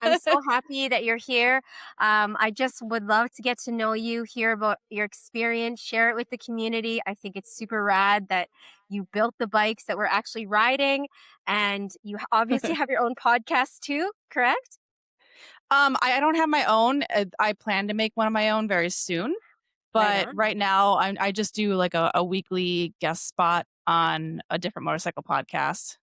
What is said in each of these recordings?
I'm so happy that you're here. I just would love to get to know you, hear about your experience, share it with the community. I think it's super rad that you built the bikes that we're actually riding, and you obviously have your own podcast too, correct? I don't have my own. I plan to make one of my own very soon, Right but on. right now I just do like a weekly guest spot on a different motorcycle podcast.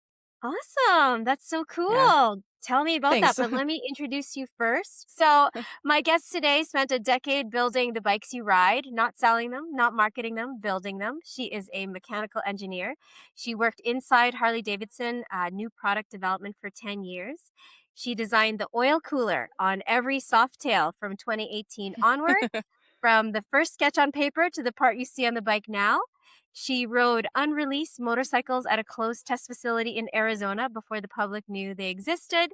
Awesome. That's so Yeah, cool. Tell me about that, thanks. but let me introduce you first. So, my guest today spent a decade building the bikes you ride, not selling them, not marketing them, building them. She is a mechanical engineer. She worked inside Harley-Davidson, new product development for 10 years. She designed the oil cooler on every Softail from 2018 onward, from the first sketch on paper to the part you see on the bike now. She rode unreleased motorcycles at a closed test facility in Arizona before the public knew they existed.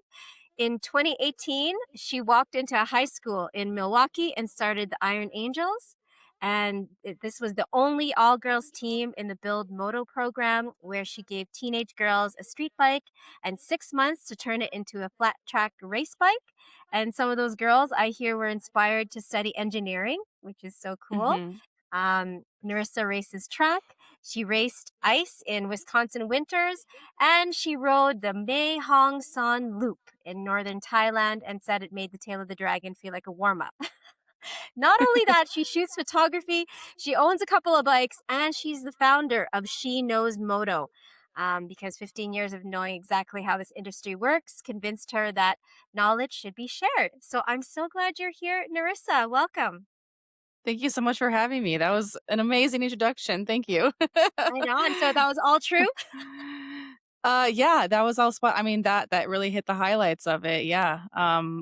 In 2018, she walked into a high school in Milwaukee and started the Iron Angels. And this was the only all girls team in the Build Moto program, where she gave teenage girls a street bike and 6 months to turn it into a flat track race bike. And some of those girls I hear were inspired to study engineering, which is so cool. hmm Nerissa races track. She raced ice in Wisconsin winters, and she rode the Mae Hong Son Loop in northern Thailand and said it made the tail of the dragon feel like a warm up. Not only that, she shoots photography, she owns a couple of bikes, and she's the founder of SheKnowsMoto. Because 15 years of knowing exactly how this industry works convinced her that knowledge should be shared. So I'm so glad you're here, Nerissa. Welcome. Thank you so much for having me. That was an amazing introduction. Thank you. Right on. So that was all true? Yeah, that was all spot. I mean, that really hit the highlights of it. Yeah.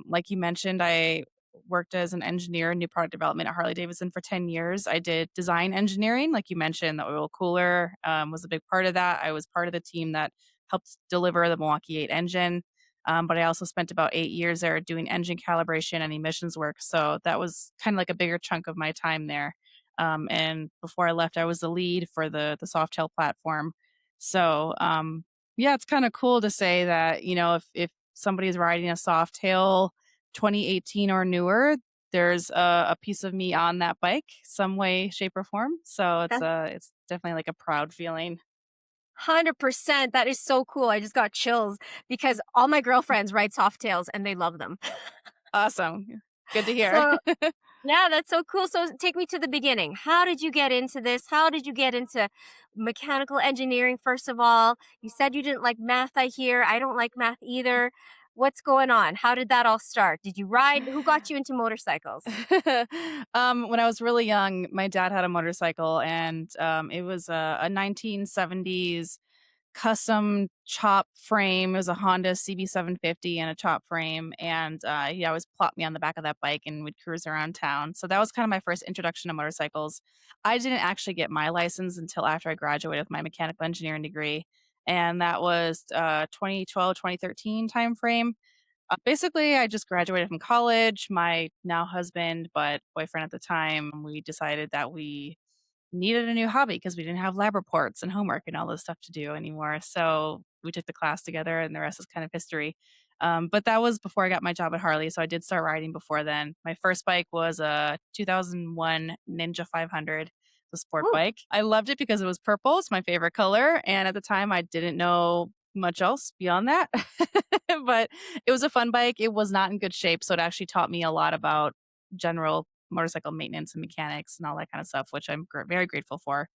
Like you mentioned, I worked as an engineer in new product development at Harley Davidson for 10 years. I did design engineering, like you mentioned, the oil cooler was a big part of that. I was part of the team that helped deliver the Milwaukee 8 engine. But I also spent about 8 years there doing engine calibration and emissions work. So that was kind of like a bigger chunk of my time there. And before I left, I was the lead for the Softail platform. So yeah, it's kinda cool to say that, if somebody's riding a Softail 2018 or newer, there's a piece of me on that bike some way, shape, or form. So it's definitely like a proud feeling. 100%. That is so cool. I just got chills because all my girlfriends ride Softails and they love them. Awesome. Good to hear. So, yeah, that's so cool. So, take me to the beginning. How did you get into this? How did you get into mechanical engineering, first of all? You said you didn't like math, I hear. I don't like math either. What's going on? How did that all start? Did you ride? Who got you into motorcycles? When I was really young, my dad had a motorcycle, and it was a 1970s custom chop frame. It was a Honda CB750 and a chop frame, and he always plopped me on the back of that bike and we'd cruise around town. So that was kind of my first introduction to motorcycles. I didn't actually get my license until after I graduated with my mechanical engineering degree, and that was 2012, 2013 timeframe. Basically, I just graduated from college. My now husband, but boyfriend at the time, we decided that we needed a new hobby because we didn't have lab reports and homework and all this stuff to do anymore. So we took the class together, and the rest is kind of history. But that was before I got my job at Harley. So I did start riding before then. My first bike was a 2001 Ninja 500, the sport Ooh, bike. I loved it because it was purple. It's my favorite color. And at the time, I didn't know much else beyond that. But it was a fun bike. It was not in good shape. So it actually taught me a lot about general motorcycle maintenance and mechanics and all that kind of stuff, which I'm very grateful for.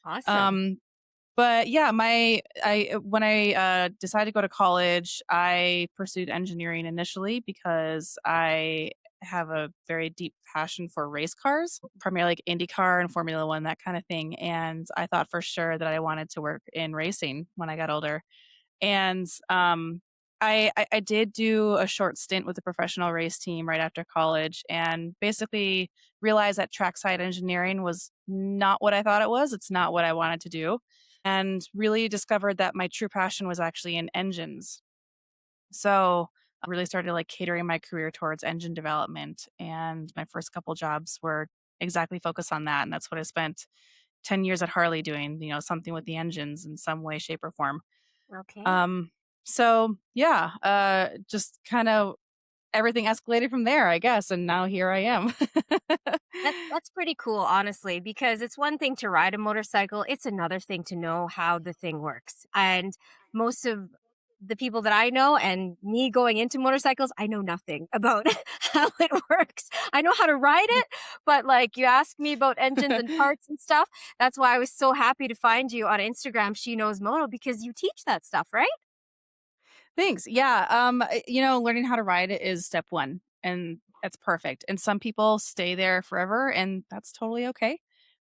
awesome. Um, but yeah, my I when I decided to go to college, I pursued engineering initially because I have a very deep passion for race cars, primarily like IndyCar and Formula One, that kind of thing. And I thought for sure that I wanted to work in racing when I got older. And I did do a short stint with the professional race team right after college, and basically realized that trackside engineering was not what I thought it was. It's not what I wanted to do, and really discovered that my true passion was actually in engines. So I really started like catering my career towards engine development, and my first couple jobs were exactly focused on that, and that's what I spent 10 years at Harley doing, something with the engines in some way, shape, or form. Okay. Um, so yeah, just kind of everything escalated from there, I guess, and now here I am. That's pretty cool, honestly, because it's one thing to ride a motorcycle, it's another thing to know how the thing works. And most of the people that I know and me going into motorcycles, I know nothing about how it works. I know how to ride it, but like you ask me about engines and parts and stuff. That's why I was so happy to find you on Instagram, She Knows Moto, because you teach that stuff, right? Thanks. Yeah. Learning how to ride is step one, and that's perfect. And some people stay there forever, and that's totally okay.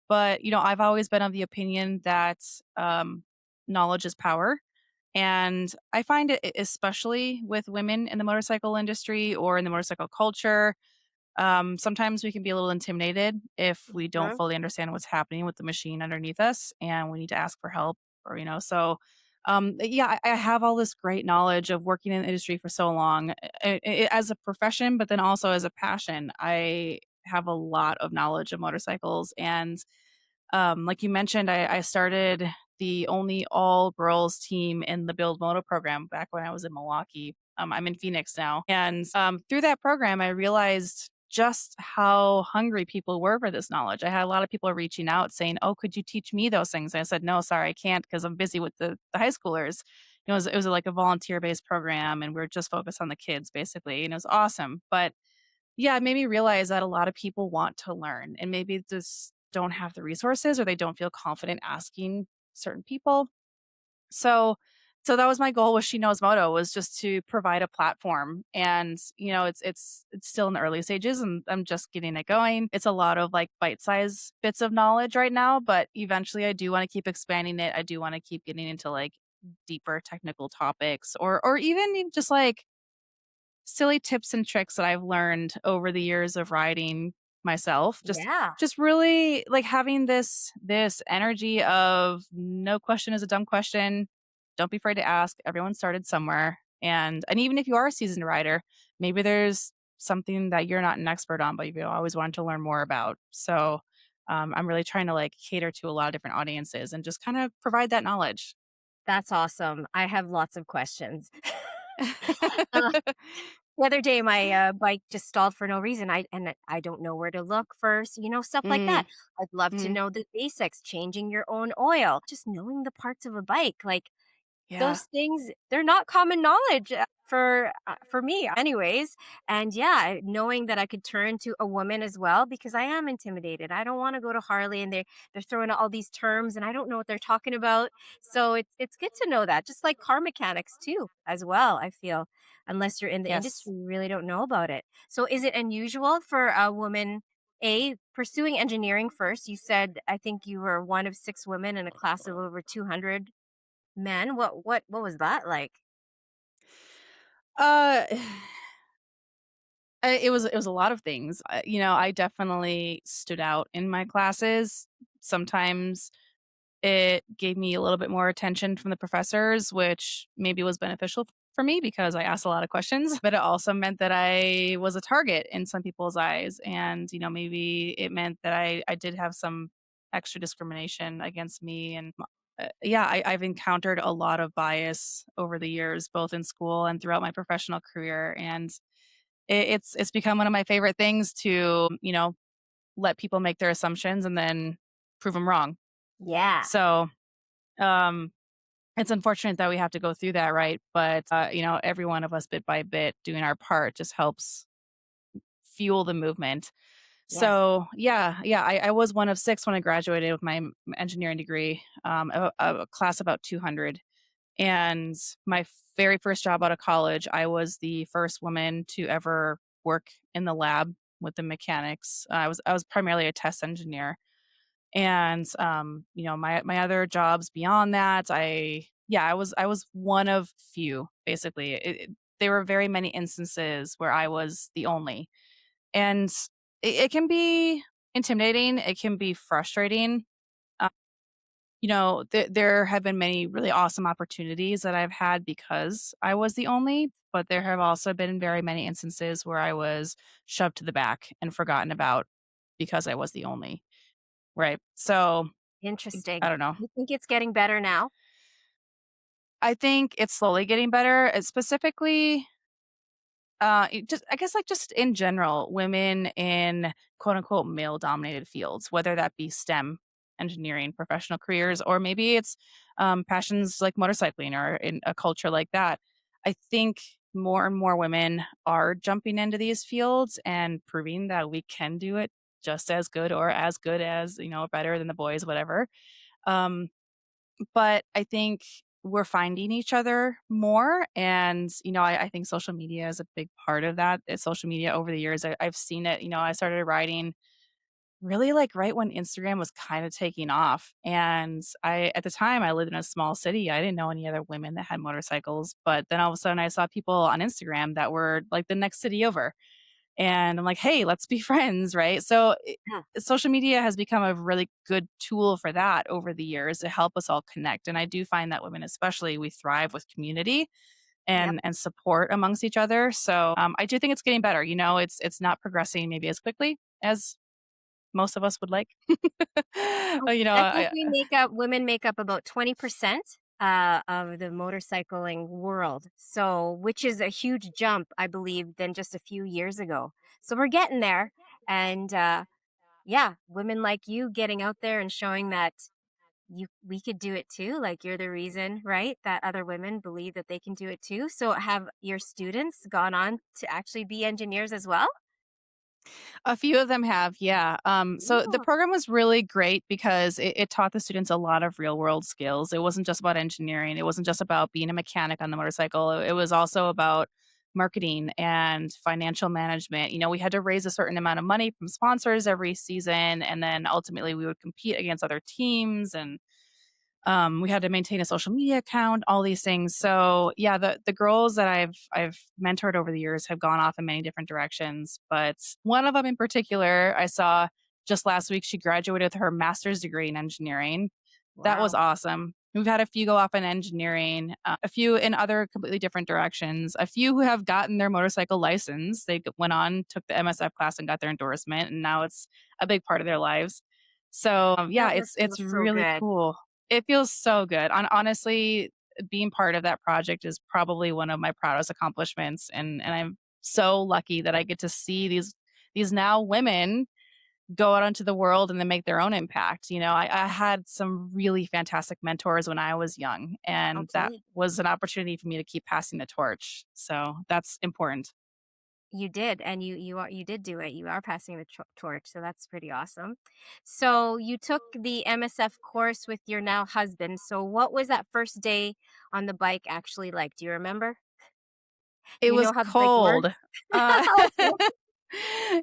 But I've always been of the opinion that knowledge is power, and I find it, especially with women in the motorcycle industry or in the motorcycle culture. Sometimes we can be a little intimidated if we don't Mhm. fully understand what's happening with the machine underneath us and we need to ask for help or. So, yeah, I have all this great knowledge of working in the industry for so long as a profession, but then also as a passion. I have a lot of knowledge of motorcycles. And like you mentioned, I started the only all girls team in the Build Moto program back when I was in Milwaukee. I'm in Phoenix now. And through that program, I realized just how hungry people were for this knowledge. I had a lot of people reaching out saying, "Oh, could you teach me those things?" And I said, "No, sorry, I can't because I'm busy with the high schoolers." It was like a volunteer based program, and we are just focused on the kids basically, and it was awesome. But yeah, it made me realize that a lot of people want to learn and maybe just don't have the resources or they don't feel confident asking certain people. So so that was my goal with She Knows Moto, was just to provide a platform. And it's still in the early stages and I'm just getting it going. It's a lot of like bite-sized bits of knowledge right now, but eventually I do want to keep expanding it. I do want to keep getting into like deeper technical topics or even just like silly tips and tricks that I've learned over the years of riding myself. Yeah. Just really like having this energy of no question is a dumb question. Don't be afraid to ask. Everyone started somewhere. And even if you are a seasoned rider, maybe there's something that you're not an expert on, but you always wanted to learn more about. So I'm really trying to like cater to a lot of different audiences and just kind of provide that knowledge. That's awesome. I have lots of questions. Uh, the other day, my bike just stalled for no reason. I don't know where to look first, stuff like mm, that. I'd love to mm, know the basics, changing your own oil, just knowing the parts of a bike. Like yeah. those things, they're not common knowledge, for me anyways, and yeah, knowing that I could turn to a woman as well because I am intimidated. I don't wanna go to Harley and they're throwing out all these terms and I don't know what they're talking about, so it's good to know that, just like car mechanics too, as well, I feel. Unless you're in the Yes. industry, you really don't know about it. So is it unusual for a woman, pursuing engineering first? You said I think you were one of 6 women in a class of over 200 men? What was that like? Uh, it was a lot of things. I definitely stood out in my classes. Sometimes it gave me a little bit more attention from the professors, which maybe was beneficial for me because I asked a lot of questions, but it also meant that I was a target in some people's eyes. And, maybe it meant that I did have some extra discrimination against me. And yeah, I've encountered a lot of bias over the years, both in school and throughout my professional career. And it's become one of my favorite things to, let people make their assumptions and then prove them wrong. Yeah. So, um, it's unfortunate that we have to go through that, right? But, every one of us bit by bit doing our part just helps fuel the movement. Yes. So, yeah, I was one of 6 when I graduated with my engineering degree, a class about 200. And my very first job out of college, I was the first woman to ever work in the lab with the mechanics. I was primarily a test engineer. And my other jobs beyond that, I was one of few basically. There were very many instances where I was the only. And it can be intimidating, it can be frustrating. There have been many really awesome opportunities that I've had because I was the only, but there have also been very many instances where I was shoved to the back and forgotten about because I was the only, right? So, I Interesting. don't know. You think it's getting better now? I think it's slowly getting better. Specifically, I guess like just in general, women in quote unquote male dominated fields, whether that be STEM, engineering, professional careers, or maybe it's passions like motorcycling or in a culture like that. I think more and more women are jumping into these fields and proving that we can do it just as good or as good as, better than the boys, whatever. Um, but I think we're finding each other more. And, I think social media is a big part of that. Social media over the years, I've seen it. I started riding really like right when Instagram was kind of taking off. And at the time, I lived in a small city. I didn't know any other women that had motorcycles. But then all of a sudden, I saw people on Instagram that were like the next city over. And I'm like, "Hey, let's be friends," right? So, social media has become a really good tool for that over the years to help us all connect, and I do find that women especially, we thrive with community Yep. and support amongst each other, so, I do think it's getting better, it's not progressing maybe as quickly as most of us would like. I think women make up about 20% of the motorcycling world. So, which is a huge jump, I believe, than just a few years ago. So we're getting there. And yeah, women like you getting out there and showing that we could do it too. Like you're the reason, right? That other women believe that they can do it too. So have your students gone on to actually be engineers as well? A few of them have, yeah. So the Ooh, program was really great because it taught the students a lot of real world skills. It wasn't just about engineering. It wasn't just about being a mechanic on the motorcycle. It was also about marketing and financial management. We had to raise a certain amount of money from sponsors every season, and then ultimately we would compete against other teams and we had to maintain a social media account, all these things. So yeah, the girls that I've mentored over the years have gone off in many different directions. But one of them in particular, I saw just last week, she graduated with her master's degree in engineering. That was wow. awesome. We've had a few go off in engineering, a few in other completely different directions, a few who have gotten their motorcycle license. Went on, took the MSF class, and got their endorsement, and now it's a big part of their lives. So yeah, That it's must feel it's so really good. cool. It feels so good. Honestly, being part of that project is probably one of my proudest accomplishments, and I'm so lucky that I get to see these now women go out into the world and then make their own impact. I had some really fantastic mentors when I was young, and that Okay. was an opportunity for me to keep passing the torch. So that's important. You did, and you did do it. You are passing the torch, so that's pretty awesome. So you took the MSF course with your now husband. So what was that first day on the bike actually like? Do you remember? It You was know how the bike works? cold. Uh, Okay.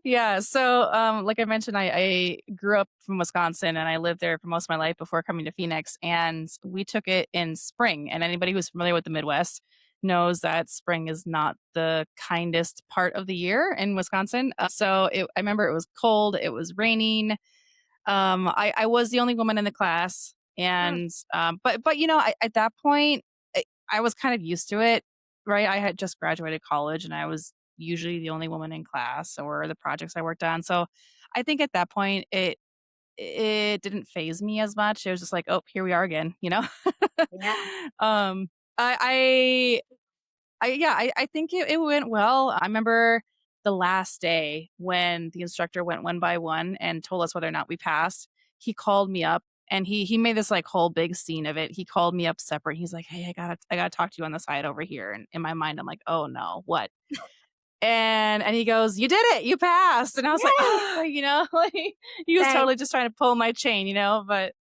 yeah, so, like I mentioned, I grew up from Wisconsin, and I lived there for most of my life before coming to Phoenix, and we took it in spring, and anybody who's familiar with the Midwest knows that spring is not the kindest part of the year in Wisconsin, I remember it was cold, it was raining, I was the only woman in the class, Hmm, and, but, at that point, I was kind of used to it, right? I had just graduated college, and I was usually the only woman in class or the projects I worked on, so I think at that point, it didn't phase me as much. It was just like, "Oh, here we are again," you know? yeah. Um, I yeah, I think it went well. I remember the last day when the instructor went one by one and told us whether or not we passed. He called me up and he made this like whole big scene of it. He called me up separate. He's like, "Hey, I gotta talk to you on the side over here." And in my mind, I'm like, "Oh no, what?" And he goes, "You did it, you passed." And I was like, Yay! "Ah," like he was Thanks. totally just trying to pull my chain, but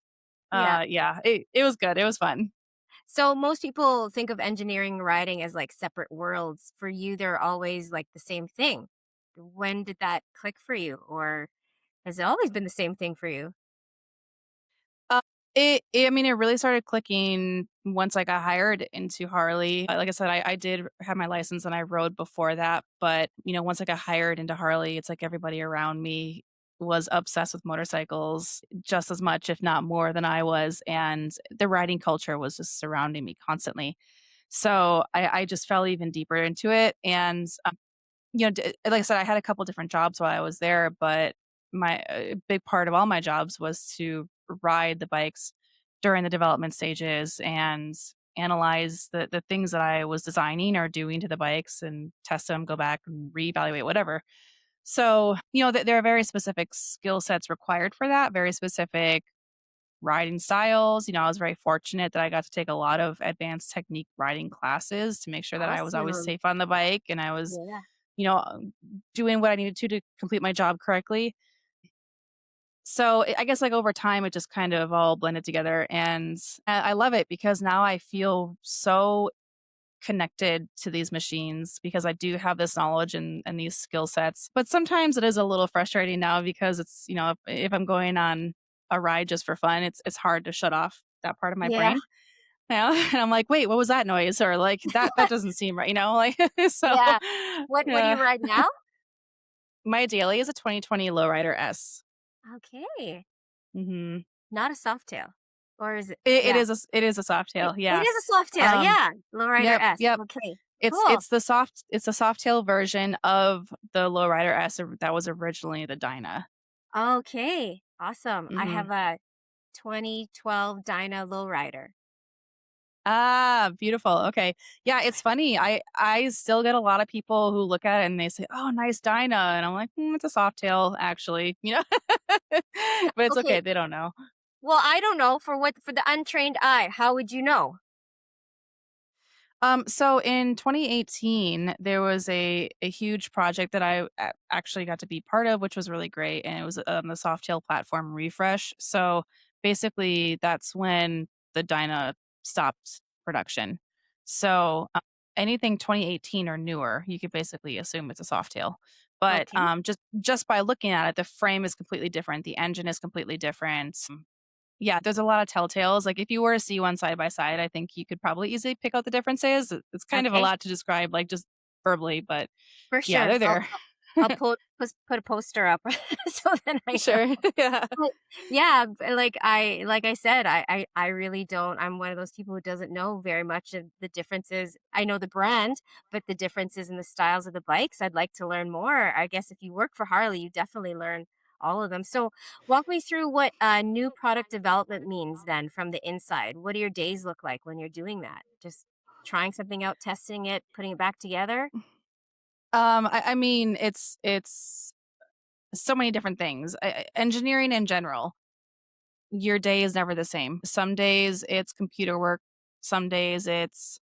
Yeah. yeah, it was good. It was fun. So most people think of engineering and riding as like separate worlds. For you, they're always like the same thing. When did that click for you, or has it always been the same thing for you? Uh, I mean, it really started clicking once I got hired into Harley. Like I said, I did have my license and I rode before that, but once I got hired into Harley, it's like everybody around me was obsessed with motorcycles just as much, if not more, than I was, and the riding culture was just surrounding me constantly. So I just fell even deeper into it, and like I said, I had a couple different jobs while I was there, but my a big part of all my jobs was to ride the bikes during the development stages and analyze the things that I was designing or doing to the bikes and test them, go back and reevaluate whatever. So, there are very specific skill sets required for that, very specific riding styles. I was very fortunate that I got to take a lot of advanced technique riding classes to make sure that I was always Awesome. safe on the bike and I was, Yeah. you know, doing what I needed to complete my job correctly. So I guess like over time, it just kind of all blended together. And I love it because now I feel so connected to these machines because I do have this knowledge and these skill sets. But sometimes it is a little frustrating now because it's, if I'm going on a ride just for fun, it's hard to shut off that part of my Yeah. brain. Yeah. And I'm like, wait, what was that noise? Or like that doesn't seem right, like so Yeah. What do you yeah. ride now? My daily is a 2020 lowrider S. Okay. Mhm. Not a Softail. Or is it? It Yeah. is a soft tail, It yeah. is a Softail, Um, yeah. Lowrider yep, S. yep. Okay. It's Cool. it's the soft it's a soft tail version of the lowrider S that was originally the Dyna. Okay. Awesome. I Mhm. have a 2012 Dyna Lowrider. Ah, beautiful, okay. Yeah, it's funny, I still get a lot of people who look at it and they say, "Oh, nice Dyna," and I'm like, it's a soft tail, actually," But it's Okay. okay, they don't know. Well, I don't know for the untrained eye. How would you know? So in 2018, there was a huge project that I actually got to be part of, which was really great, and it was the Softail platform refresh. So basically, that's when the Dyna stopped production. So anything 2018 or newer, you could basically assume it's a Softail. But Okay. just by looking at it, the frame is completely different. The engine is completely different. Yeah, there's a lot of telltales, like, if you were to see one side by side, I think you could probably easily pick out the differences. It's kind of a Okay. lot to describe, like, just verbally, but For yeah, sure. they're there. I'll put a poster up so then I know. Sure, yeah. But yeah, like I said, I really don't. I'm one of those people who doesn't know very much of the differences. I know the brand, but the differences in the styles of the bikes, I'd like to learn more. I guess if you work for Harley, you definitely learn all of them. So walk me through what new product development means then from the inside. What do your days look like when you're doing that? Just trying something out, testing it, putting it back together? I mean, it's so many different things. Engineering in general, your day is never the same. Some days it's computer work, some days it's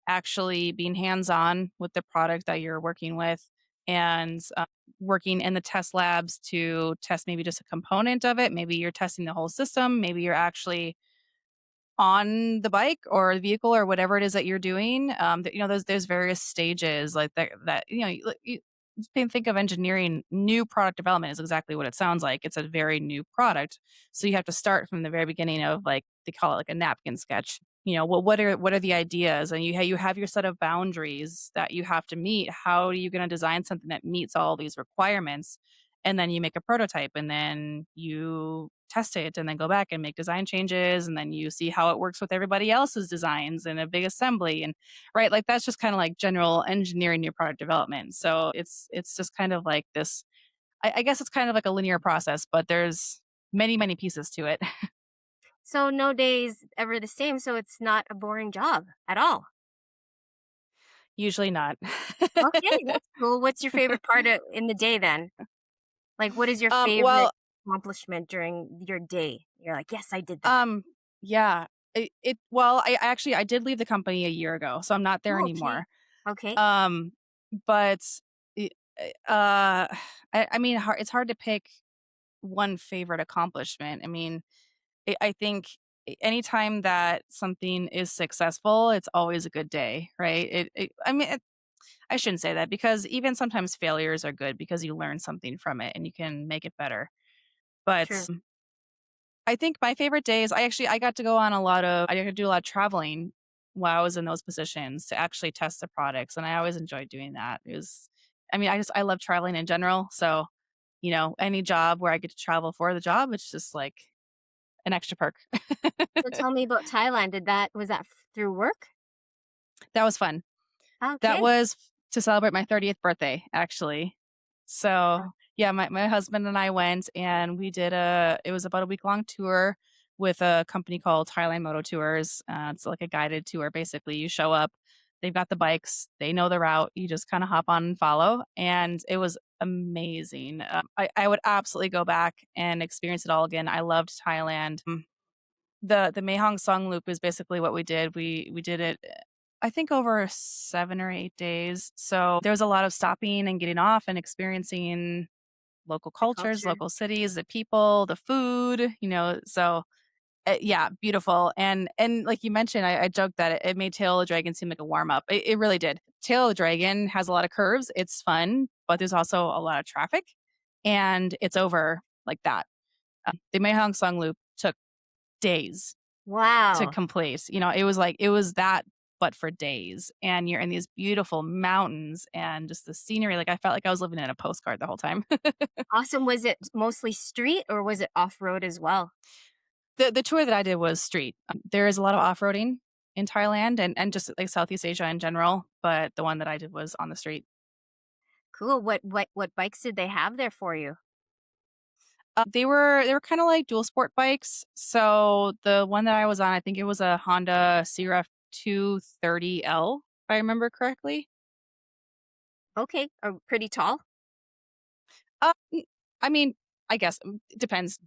actually being hands-on with the product that you're working with and working in the test labs to test maybe just a component of it. Maybe you're testing the whole system. Maybe you're actually on the bike or the vehicle or whatever it is that you're doing. There's various stages like that. You can think of engineering. New product development is exactly what it sounds like. It's a very new product, so you have to start from the very beginning of like they call it like a napkin sketch. What are the ideas, and you have your set of boundaries that you have to meet. How are you going to design something that meets all these requirements? And then you make a prototype and then you test it and then go back and make design changes and then you see how it works with everybody else's designs in a big assembly and right, like that's just kind of like general engineering new product development. So it's just kind of like this. I guess it's kind of like a linear process, but there's many pieces to it. So no days ever the same, so it's not a boring job at all. Usually not. Okay, that's cool. What's your favorite part in the day then? Like, what is your favorite Well, accomplishment during your day? You're like, yes, I did that. um, yeah. Well, I did leave the company a year ago, so I'm not there Oh, okay. anymore. Okay. Um, but I uh, I mean, it's hard to pick one favorite accomplishment. I mean, I think anytime that something is successful, it's always a good day, right? I mean, I shouldn't say that because even sometimes failures are good because you learn something from it and you can make it better. But True. I think my favorite days, I got to go on I got to do a lot of traveling while I was in those positions to actually test the products, and I always enjoyed doing that. I love traveling in general, so any job where I get to travel for the job, it's just like an extra perk. So tell me about Thailand. Was that through work? That was fun. That Okay. was to celebrate my 30th birthday, actually. So, Oh, yeah, my husband and I went and we did it was about a week-long tour. with a company called Thailand Moto Tours. It's like a guided tour. Basically, you show up, they've got the bikes, they know the route. You just kind of hop on and follow, and it was amazing. I would absolutely go back and experience it all again. I loved Thailand. The Mahong Song Loop is basically what we did. We did it, I think, over 7 or 8 days. So there was a lot of stopping and getting off and experiencing local The cultures, culture. local cities, the people, the food. So yeah, beautiful. And like you mentioned, I joked that it made Tail of the Dragon seem like a warm up. It really did. Tail of the Dragon has a lot of curves. It's fun, but there's also a lot of traffic, and it's over like that. The Mahong Song Loop took days to Wow. complete. It was that, but for days. And you're in these beautiful mountains and just the scenery. Like I felt like I was living in a postcard the whole time. Awesome. Was it mostly street or was it off road as well? The tour that I did was street. There is a lot of off-roading in Thailand and just like Southeast Asia in general, but the one that I did was on the street. Cool. What bikes did they have there for you? They were kind of like dual sport bikes. So the one that I was on, I think it was a Honda CRF 230L, if I remember correctly. Okay. Pretty tall? N I mean, I guess, it depends.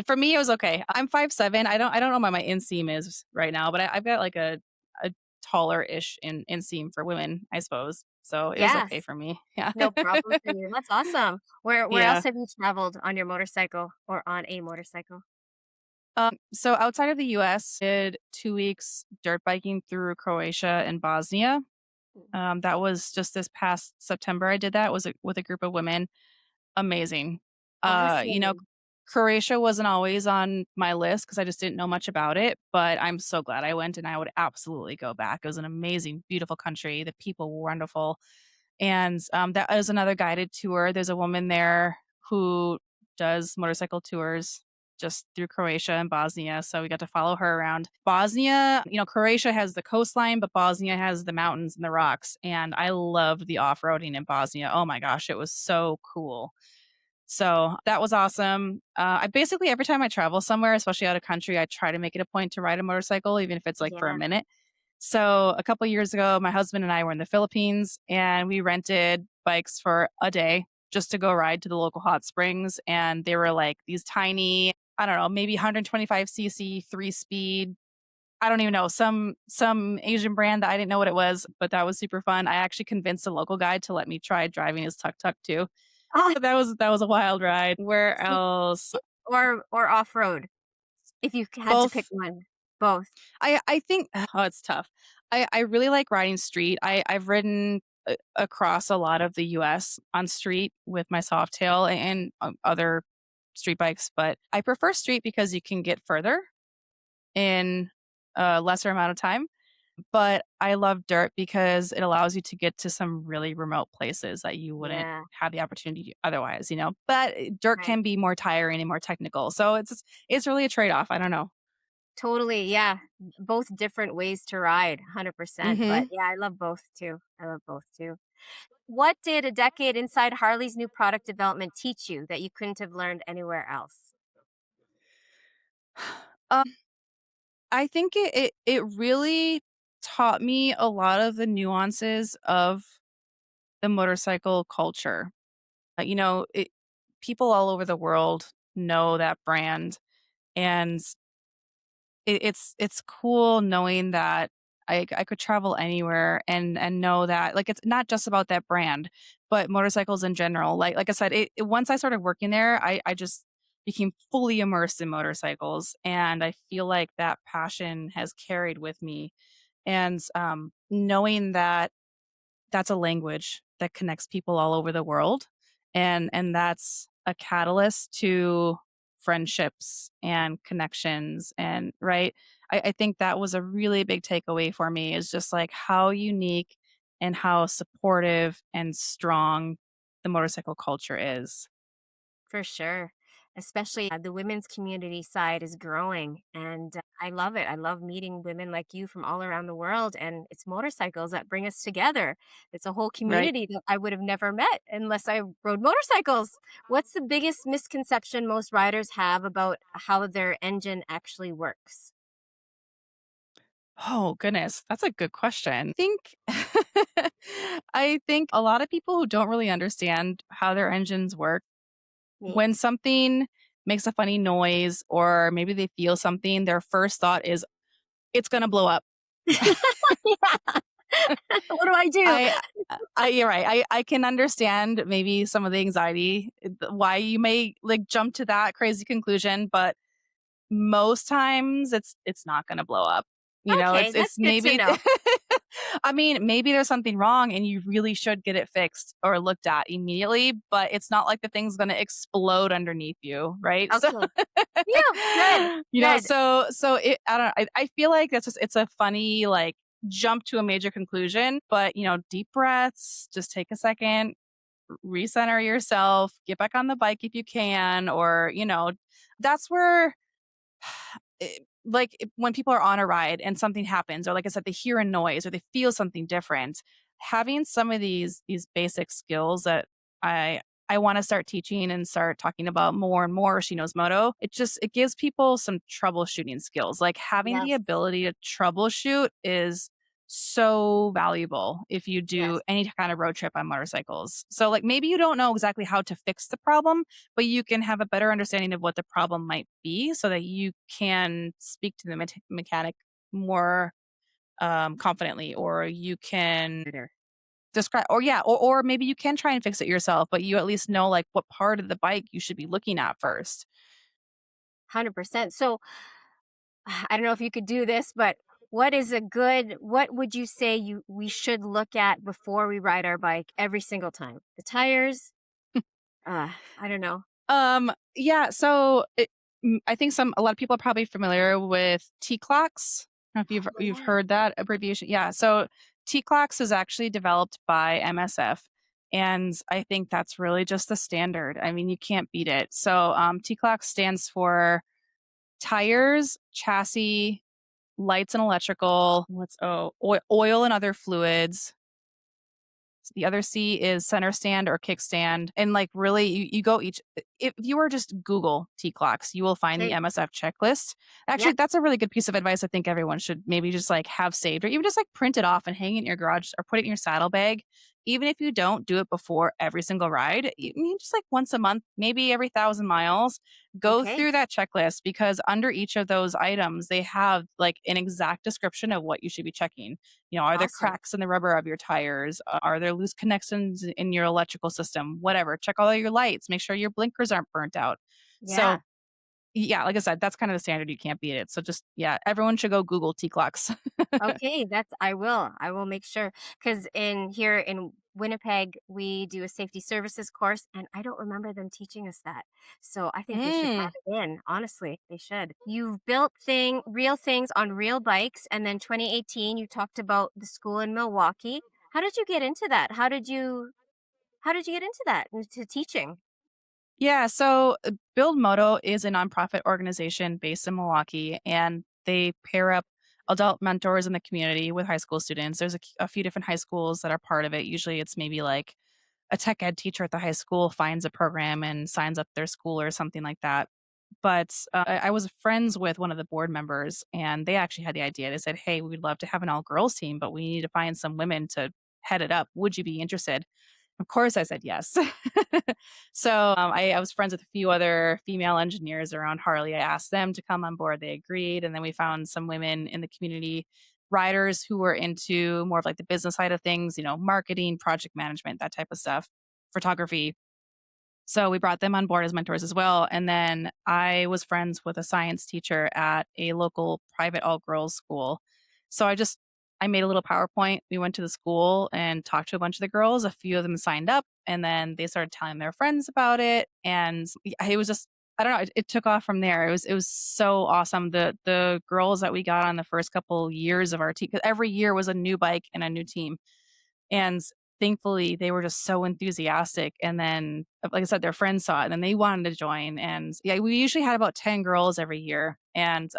For me, it was okay. I'm 5'7". I don't know what my inseam is right now, but I've got like a taller-ish inseam for women, I suppose. So it was okay Yes. for me. Yeah. No problem for you. That's awesome. Where else Yeah. have you traveled on your motorcycle or on a motorcycle? So outside of the US, did 2 weeks dirt biking through Croatia and Bosnia. That was just this past September I did that, was with a group of women. Amazing. You know, Awesome. Croatia wasn't always on my list because I just didn't know much about it, but I'm so glad I went and I would absolutely go back. It was an amazing, beautiful country. The people were wonderful. And that is another guided tour. There's a woman there who does motorcycle tours just through Croatia and Bosnia. So we got to follow her around. Bosnia, Croatia has the coastline, but Bosnia has the mountains and the rocks. And I loved the off roading in Bosnia. Oh my gosh, it was so cool. So that was awesome. I basically, every time I travel somewhere, especially out of country, I try to make it a point to ride a motorcycle, even if it's like for a Yeah. minute. So a couple years ago, my husband and I were in the Philippines and we rented bikes for a day just to go ride to the local hot springs. And they were like these tiny, I don't know, maybe 125cc, 3 speed. I don't even know, some Asian brand that I didn't know what it was, but that was super fun. I actually convinced a local guy to let me try driving his tuk tuk too. Ah, That was a wild ride. Where so- else? or off road if you had to pick Both. one. Both. I think oh, it's tough. I really like riding street. I've ridden across a lot of the US on street with my Softail and other street bikes, but I prefer street because you can get further in a lesser amount of time. But I love dirt because it allows you to get to some really remote places that you wouldn't Yeah. have the opportunity to otherwise. But dirt Right. can be more tiring and more technical. So it's really a trade-off. I don't know. Totally. Yeah. Both different ways to ride, 100%. But Mhm. yeah, I love both too. I love both too. What did a decade inside Harley's new product development teach you that you couldn't have learned anywhere else? Um, I think it really taught me a lot of the nuances of the motorcycle culture. People all over the world know that brand, and it's cool knowing that I could travel anywhere and know that, like, it's not just about that brand, but motorcycles in general. Like I said, once I started working there, I just became fully immersed in motorcycles, and I feel like that passion has carried with me. And knowing that that's a language that connects people all over the world, and that's a catalyst to friendships and connections, and right. I think that was a really big takeaway for me, is just like how unique and how supportive and strong the motorcycle culture is. For sure. Especially the women's community side is growing. And I love it. I love meeting women like you from all around the world, and it's motorcycles that bring us together. It's a whole Right. community that I would have never met unless I rode motorcycles. What's the biggest misconception most riders have about how their engine actually works? Oh, goodness. That's a good question. I think a lot of people who don't really understand how their engines work, Me. when something makes a funny noise or maybe they feel something, their first thought is, "It's gonna blow up." Yeah. What do I do? I you're right. I can understand maybe some of the anxiety, why you may, like, jump to that crazy conclusion, but most times it's not gonna blow up. You know, Okay, it's that's good to maybe know. I mean, maybe there's something wrong and you really should get it fixed or looked at immediately, but it's not like the thing's gonna explode underneath you, right? So, Okay. Yeah, good, good. I don't know, I feel like it's a funny, like, jump to a major conclusion, but, deep breaths, just take a second, recenter yourself, get back on the bike if you can, or, that's where when people are on a ride and something happens, or like I said, they hear a noise or they feel something different, having some of these basic skills that I I want to start teaching and start talking about more and more, she knows moto. It gives people some troubleshooting skills. Like having the Yes, ability to troubleshoot is so valuable if you do yes. any kind of road trip on motorcycles. So like maybe you don't know exactly how to fix the problem, but you can have a better understanding of what the problem might be so that you can speak to the mechanic more confidently, or you can Better. describe, or yeah, or maybe you can try and fix it yourself, but you at least know like what part of the bike you should be looking at first. 100%. So, I don't know if you could do this, but what would you say we should look at before we ride our bike every single time? The tires? I don't know. Yeah, so I think a lot of people are probably familiar with T clocks. I don't know if you've Yeah. heard that abbreviation. Yeah, so T clocks is actually developed by MSF, and I think that's really just the standard. I mean, you can't beat it. So T clocks stands for tires, chassis, lights and electrical. Oil and other fluids. The other C is center stand or kickstand. And like really you go each if you were just Google T clocks, you will find the Okay. MSF checklist. Actually, Yep. that's a really good piece of advice I think everyone should maybe just like have saved, or even just like print it off and hang it in your garage or put it in your saddlebag. Even if you don't do it before every single ride, you mean just like once a month, maybe every 1,000 miles, go Okay. through that checklist, because under each of those items, they have like an exact description of what you should be checking. Are there Awesome. cracks in the rubber of your tires? Are there loose connections in your electrical system? Whatever. Check all of your lights. Make sure your blinkers aren't burnt out. So, Yeah. yeah, like I said, that's kind of the standard. You can't beat it. So just, yeah, everyone should go Google T clocks. Okay, that's I will. I will make sure because in here in Winnipeg we do a safety services course, and I don't remember them teaching us that. So I think they should Mm. add it in. Honestly, they should. You've built real things on real bikes, and then 2018 you talked about the school in Milwaukee. How did you get into that? How did you get into that into teaching? Yeah, so Build Moto is a nonprofit organization based in Milwaukee, and they pair up adult mentors in the community with high school students. There's a few different high schools that are part of it. Usually it's maybe like a tech ed teacher at the high school finds a program and signs up their school or something like that. But I was friends with one of the board members, and they actually had the idea. They said, "Hey, we'd love to have an all girls team, but we need to find some women to head it up. Would you be interested?" Of course, I said yes. I was friends with a few other female engineers around Harley. I asked them to come on board. They agreed. And then we found some women in the community, riders who were into more of like the business side of things, marketing, project management, that type of stuff, photography. So we brought them on board as mentors as well. And then I was friends with a science teacher at a local private all girls school. So I made a little PowerPoint. We went to the school and talked to a bunch of the girls. A few of them signed up, and then they started telling their friends about it. And it was just, I don't know, it took off from there. It was so awesome. The girls that we got on the first couple years of our team, because every year was a new bike and a new team. And thankfully, they were just so enthusiastic, and then, like I said, their friends saw it, and then they wanted to join, and, yeah, we usually had about 10 girls every year, and,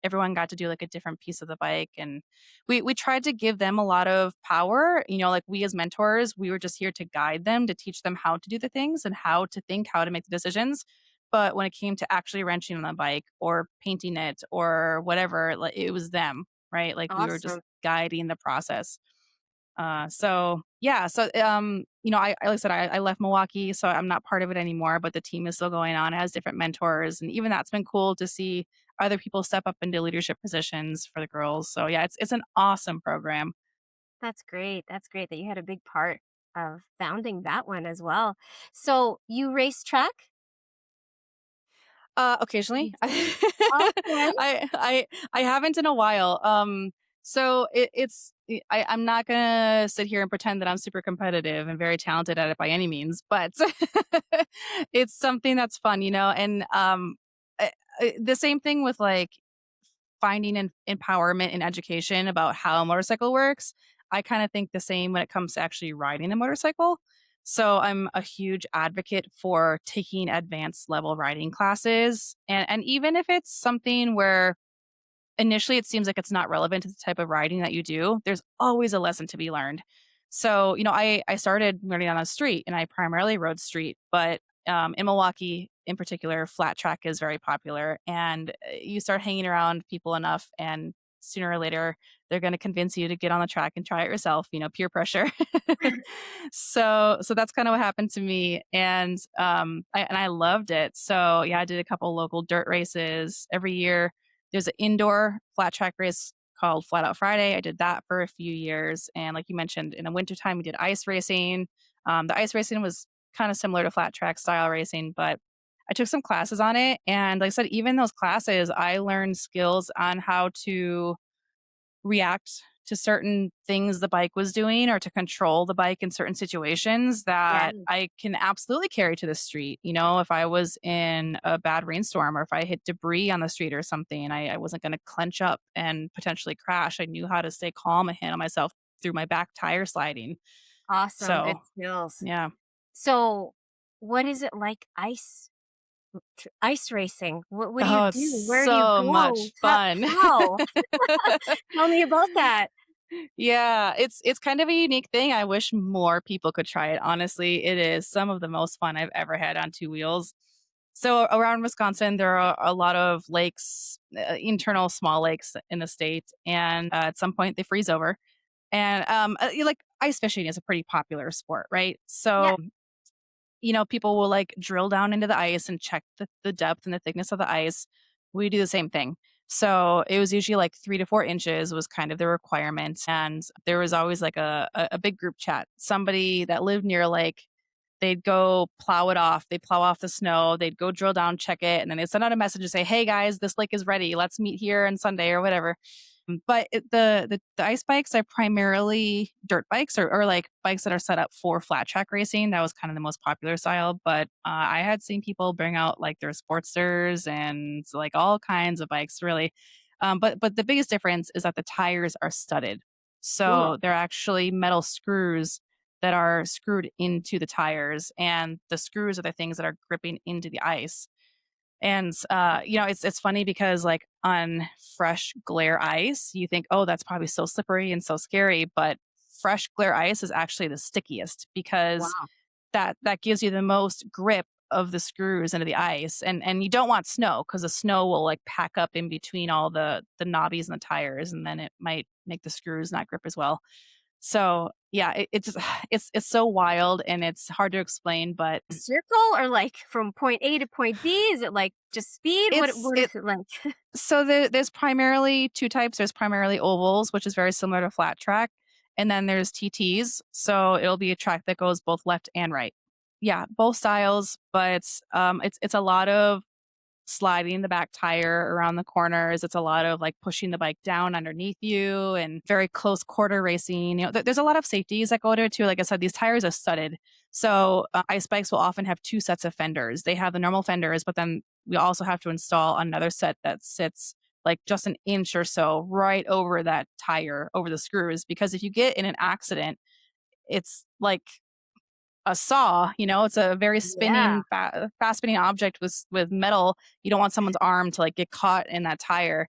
everyone got to do like a different piece of the bike, and we tried to give them a lot of power. Like we as mentors, we were just here to guide them, to teach them how to do the things and how to think, how to make the decisions. But when it came to actually wrenching on the bike or painting it or whatever, like it was them, right? Like we were just Awesome. guiding the process. So yeah, so like I said, I left Milwaukee, so I'm not part of it anymore. But the team is still going on. It has different mentors, and even that's been cool to see other people step up into leadership positions for the girls. So yeah, it's an awesome program. That's great. That's great that you had a big part of founding that one as well. So you race track? Occasionally, You do? Okay. I haven't in a while. So I'm not gonna sit here and pretend that I'm super competitive and very talented at it by any means, but it's something that's fun, and the same thing with like finding empowerment and education about how a motorcycle works. I kind of think the same when it comes to actually riding a motorcycle. So I'm a huge advocate for taking advanced level riding classes. And even if it's something where initially it seems like it's not relevant to the type of riding that you do, there's always a lesson to be learned. So, I started learning on the street and I primarily rode street, but in Milwaukee in particular, flat track is very popular. And you start hanging around people enough, and sooner or later, they're going to convince you to get on the track and try it yourself, peer pressure. So that's kind of what happened to me. And I loved it. So yeah, I did a couple local dirt races every year. There's an indoor flat track race called Flat Out Friday. I did that for a few years. And like you mentioned, in the wintertime, we did ice racing. The ice racing was kind of similar to flat track style racing, but I took some classes on it. And like I said, even those classes, I learned skills on how to react to certain things the bike was doing or to control the bike in certain situations Yeah. that I can absolutely carry to the street. If I was in a bad rainstorm or if I hit debris on the street or something, I wasn't going to clench up and potentially crash. I knew how to stay calm and handle myself through my back tire sliding. Awesome. So, Good skills. yeah. So what is it like ice racing? What do you Oh, it's do? Where do you so go? much fun. How? Tell me about that. Yeah, it's kind of a unique thing. I wish more people could try it. Honestly, it is some of the most fun I've ever had on two wheels. So around Wisconsin, there are a lot of lakes, internal small lakes in the state, and at some point they freeze over. And like ice fishing is a pretty popular sport, right? Yeah. So people will like drill down into the ice and check the depth and the thickness of the ice. We do the same thing. So it was usually like 3 to 4 inches was kind of the requirement. And there was always like a big group chat. Somebody that lived near a lake, they'd go plow it off. They'd plow off the snow. They'd go drill down, check it. And then they'd send out a message to say, hey guys, this lake is ready. Let's meet here on Sunday or whatever. But the ice bikes are primarily dirt bikes or like bikes that are set up for flat track racing. That was kind of the most popular style. But I had seen people bring out like their Sportsters and like all kinds of bikes, really. But the biggest difference is that the tires are studded, Cool. so they're actually metal screws that are screwed into the tires, and the screws are the things that are gripping into the ice. And it's funny because like on fresh glare ice, you think, oh, that's probably so slippery and so scary. But fresh glare ice is actually the stickiest because Wow. that gives you the most grip of the screws into the ice. And you don't want snow because the snow will like pack up in between all the knobbies and the tires, and then it might make the screws not grip as well. So yeah, it just it's so wild and it's hard to explain, but Circle or like from point A to point B? Is it like just speed? it's What is it it like? So there's primarily two types. There's primarily ovals, which is very similar to flat track, and then there's TTs. So it'll be a track that goes both left and right. Yeah, both styles, but it's a lot of sliding the back tire around the corners. It's a lot of like pushing the bike down underneath you and very close quarter racing. There's a lot of safeties that go to it too. Like I said, these tires are studded. So ice bikes will often have two sets of fenders. They have the normal fenders, but then we also have to install another set that sits like just an inch or so right over that tire, over the screws. Because if you get in an accident, it's like a saw, it's a very Yeah. spinning, fast spinning object with metal. You don't want someone's arm to like get caught in that tire.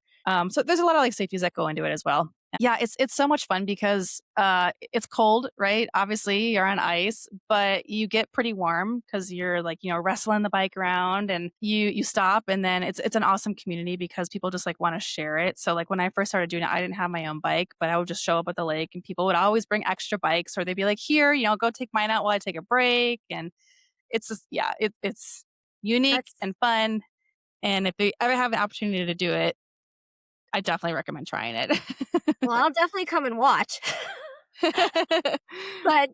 So there's a lot of like safeties that go into it as well. Yeah, it's so much fun because it's cold, right? Obviously, you're on ice, but you get pretty warm because you're like, wrestling the bike around and you stop and then it's an awesome community because people just like want to share it. So like when I first started doing it, I didn't have my own bike, but I would just show up at the lake and people would always bring extra bikes or they'd be like, "Here, go take mine out while I take a break." And it's just yeah, it's unique That's and fun. And if you ever have an opportunity to do it, I definitely recommend trying well, I'll definitely come and watch. it. But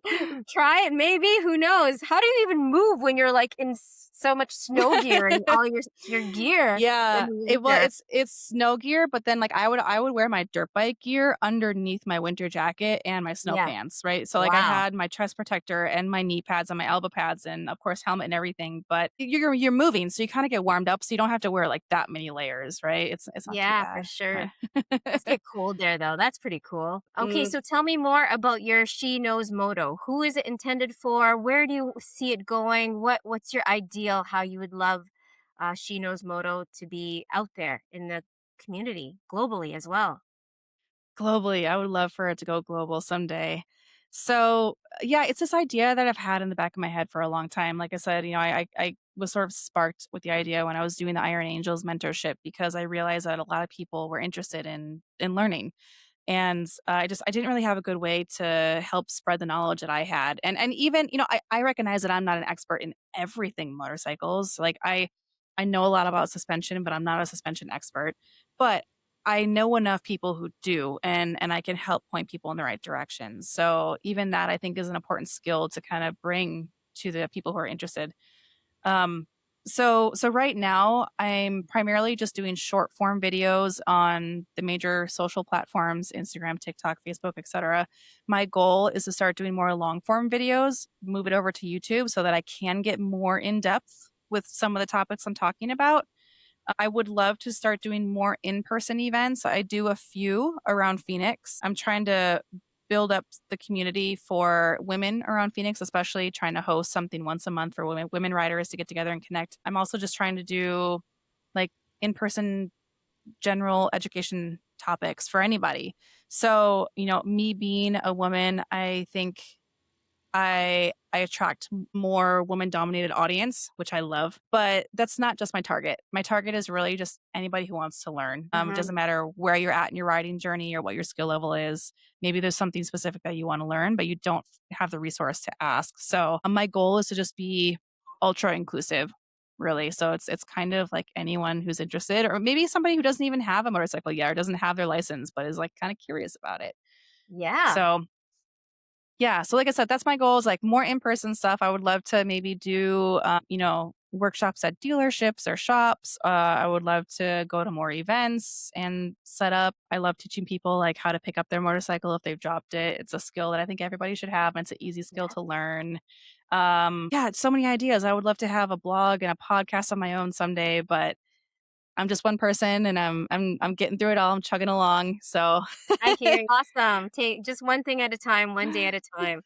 try it maybe, who knows? How do you even move when you're, like, in so much snow gear and all your gear in Yeah, the well, winter? it's snow gear, but then, like, I would wear my dirt bike gear underneath my winter jacket and my snow Yeah. pants, right? So, like, I Wow. had my chest protector and my knee pads and my elbow pads and, of course, helmet and everything, but you're moving, so you kinda get warmed up, so you don't have to wear, like, that many layers, right? It's not too Yeah, for bad. sure. Must get cold there, though. That's pretty cool. Okay, Mm. so tell me more about your She Knows Moto. Who is it intended for? Where do you see it going? What's your ideal? How you would love She Knows Moto to be out there in the community globally as well? Globally, I would love for it to go global someday. So, yeah, it's this idea that I've had in the back of my head for a long time. Like I said, I was sort of sparked with the idea when I was doing the Iron Angels mentorship because I realized that a lot of people were interested in learning. And I didn't really have a good way to help spread the knowledge that I had. And even, I recognize that I'm not an expert in everything motorcycles. Like I know a lot about suspension, but I'm not a suspension expert. But I know enough people who do and I can help point people in the right direction. So even that I think is an important skill to kind of bring to the people who are interested. Um, so right now I'm primarily just doing short form videos on the major social platforms, Instagram, TikTok, Facebook, etc. My goal is to start doing more long form videos, move it over to YouTube so that I can get more in depth with some of the topics I'm talking about. I would love to start doing more in-person events. I do a few around Phoenix. I'm trying to build up the community for women around Phoenix, especially trying to host something once a month for women riders to get together and connect. I'm also just trying to do like in-person general education topics for anybody. So, me being a woman, I think I attract more woman-dominated audience, which I love, but that's not just my target. My target is really just anybody who wants to learn. It Hmm. doesn't matter where you're at in your riding journey or what your skill level is. Maybe there's something specific that you wanna learn, but you don't have the resource to ask. So, my goal is to just be ultra inclusive, really. So it's kind of like anyone who's interested or maybe somebody who doesn't even have a motorcycle yet or doesn't have their license, but is, like, kinda curious about it. Yeah. So yeah, so like I said, that's my goal is like more in-person stuff. I would love to maybe do, workshops at dealerships or shops. I would love to go to more events and set up. I love teaching people like how to pick up their motorcycle if they've dropped it. It's a skill that I think everybody should have, and it's an easy skill to learn. Yeah, it's so many ideas. I would love to have a blog and a podcast on my own someday, but I'm just one person, and I'm getting through it all. I'm chugging along. So I hear you. Awesome. Take just one thing at a time, one day at a time.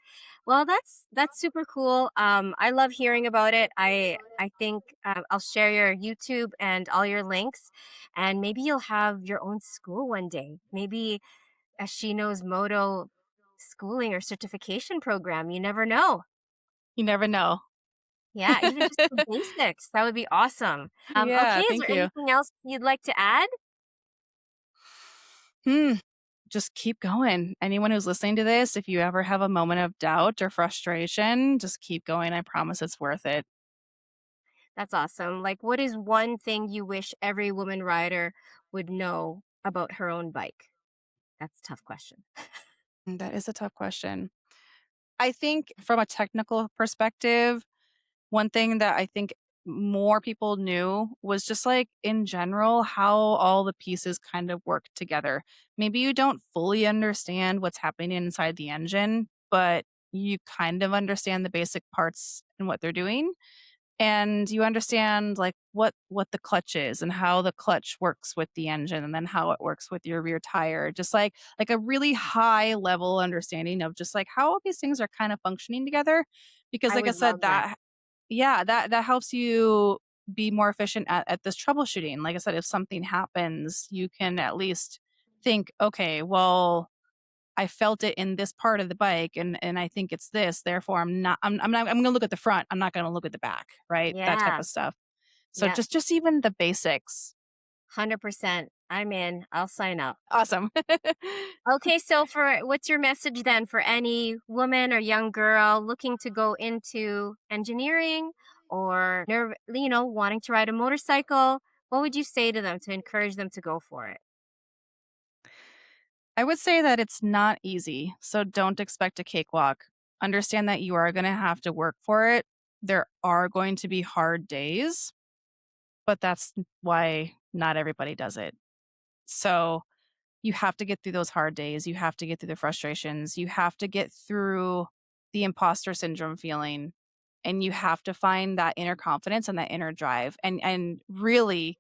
Well, that's super cool. I love hearing about it. I think I'll share your YouTube and all your links, and maybe you'll have your own school one day. Maybe a She Knows Moto schooling or certification program. You never know. you never know. Yeah, even just the basics. That would be awesome. Okay, Yeah, is thank there you. anything else you'd like to add? Hmm. Just keep going. Anyone who's listening to this, if you ever have a moment of doubt or frustration, just keep going. I promise it's worth it. That's awesome. Like, what is one thing you wish every woman rider would know about her own bike? That's a tough question. That is a tough question. I think from a technical perspective, one thing that I think more people knew was just like in general how all the pieces kind of work together. Maybe you don't fully understand what's happening inside the engine, but you kind of understand the basic parts and what they're doing. And you understand like what the clutch is and how the clutch works with the engine and then how it works with your rear tire. Just like a really high level understanding of just like how all these things are kind of functioning together. Because I like I would said, love that. that yeah, that helps you be more efficient at this troubleshooting. Like I said, if something happens, you can at least think, okay, well, I felt it in this part of the bike and I think it's this. Therefore, I'm going to look at the front. I'm not going to look at the back, right? That type Yeah. of stuff. So Yep. just even the basics. 100%. I'm in. I'll sign up. Awesome. Okay, so for what's your message then for any woman or young girl looking to go into engineering or wanting to ride a motorcycle? What would you say to them to encourage them to go for it? I would say that it's not easy. So don't expect a cakewalk. Understand that you are going to have to work for it. There are going to be hard days, but that's why not everybody does it. So you have to get through those hard days. You have to get through the frustrations. You have to get through the imposter syndrome feeling. And you have to find that inner confidence and that inner drive. And really,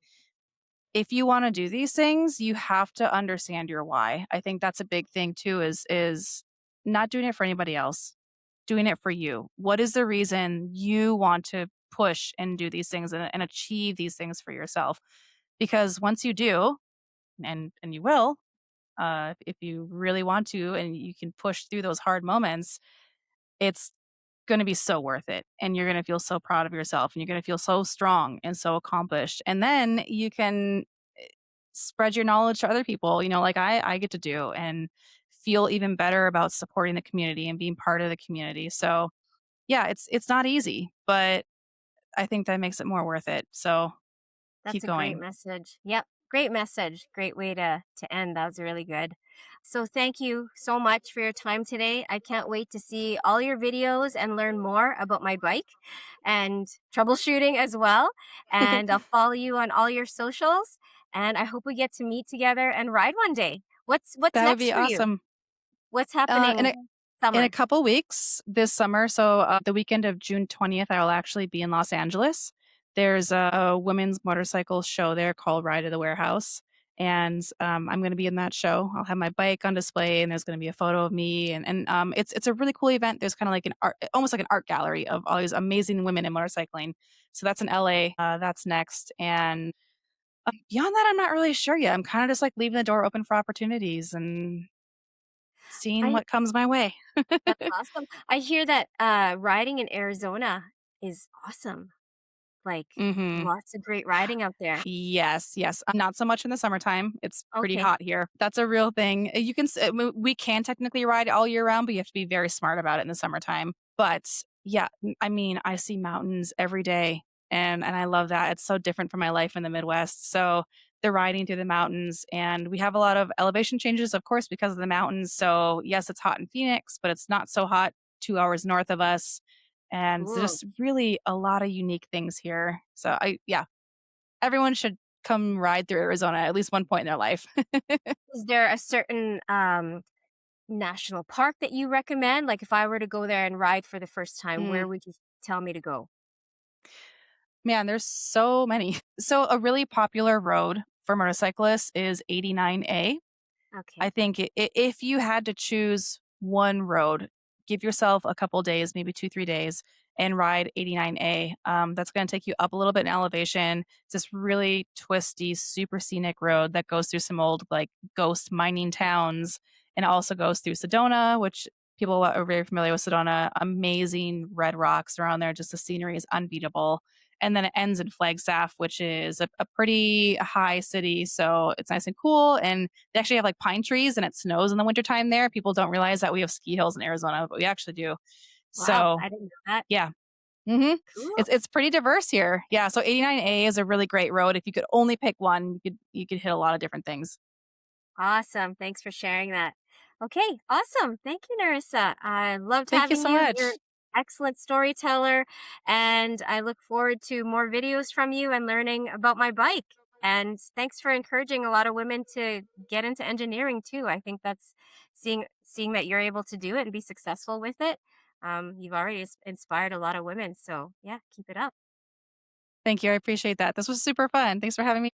if you want to do these things, you have to understand your why. I think that's a big thing too, is not doing it for anybody else, doing it for you. What is the reason you want to push and do these things and achieve these things for yourself? Because once you do, and you will, if you really want to, and you can push through those hard moments, it's going to be so worth it. And you're going to feel so proud of yourself and you're going to feel so strong and so accomplished. And then you can spread your knowledge to other people, like I get to do and feel even better about supporting the community and being part of the community. So, yeah, it's not easy, but I think that makes it more worth it. So, That's keep a great going. message. Yep. Great message. Great way to end. That was really good. So thank you so much for your time today. I can't wait to see all your videos and learn more about my bike and troubleshooting as well. And I'll follow you on all your socials. And I hope we get to meet together and ride one day. What's That would next be for you? awesome. What's Uh, in a happening in a summer? couple weeks this summer, so the weekend of June 20th, I will actually be in Los Angeles. There's a women's motorcycle show there called Ride to the Warehouse, and I'm going to be in that show. I'll have my bike on display, and there's going to be a photo of me, and it's a really cool event. There's kind of like an art, almost like an art gallery of all these amazing women in motorcycling. So that's in LA. That's next, and beyond that, I'm not really sure yet. I'm kind of just like leaving the door open for opportunities and seeing I what comes my way. That's awesome. I hear that riding in Arizona is awesome. Like, hmm lots of great riding out there. Yes, yes. Not so much in the summertime. It's pretty Okay. hot here. That's a real thing. You can we can technically ride all year round, but you have to be very smart about it in the summertime. But yeah, I mean, I see mountains every day and I love that. It's so different from my life in the Midwest. So the riding through the mountains and we have a lot of elevation changes of course because of the mountains. So yes, it's hot in Phoenix, but it's not so hot 2 hours north of us. And there's Cool. just really a lot of unique things here. So yeah, everyone should come ride through Arizona at least one point in their life. Is there a certain national park that you recommend? Like, if I were to go there and ride for the first time, Mm, where would you tell me to go? man, there's so many. So a really popular road for motorcyclists is 89A. I Okay. think if you had to choose one road, give yourself a couple days, maybe 2, 3 days, and ride 89A. That's going to take you up a little bit in elevation. It's this really twisty, super scenic road that goes through some old, like, ghost mining towns and it also goes through Sedona, which people are very familiar with Sedona. Amazing red rocks around there. Just the scenery is unbeatable. And then it ends in Flagstaff, which is a pretty high city. So it's nice and cool. And they actually have like pine trees and it snows in the wintertime there. People don't realize that we have ski hills in Arizona, but we actually do. Wow, So I didn't know that. yeah. hmm Cool. It's pretty diverse here. Yeah. So 89A is a really great road. If you could only pick one, you could hit a lot of different things. Awesome. Thanks for sharing that. Okay, awesome. Thank you, Nerissa. I loved Thank you having so you. You're much. excellent storyteller, and I look forward to more videos from you and learning about my bike. And thanks for encouraging a lot of women to get into engineering too. I think that's seeing that you're able to do it and be successful with it. You've already inspired a lot of women. So yeah, keep it up. Thank you. I appreciate that. This was super fun. Thanks for having me.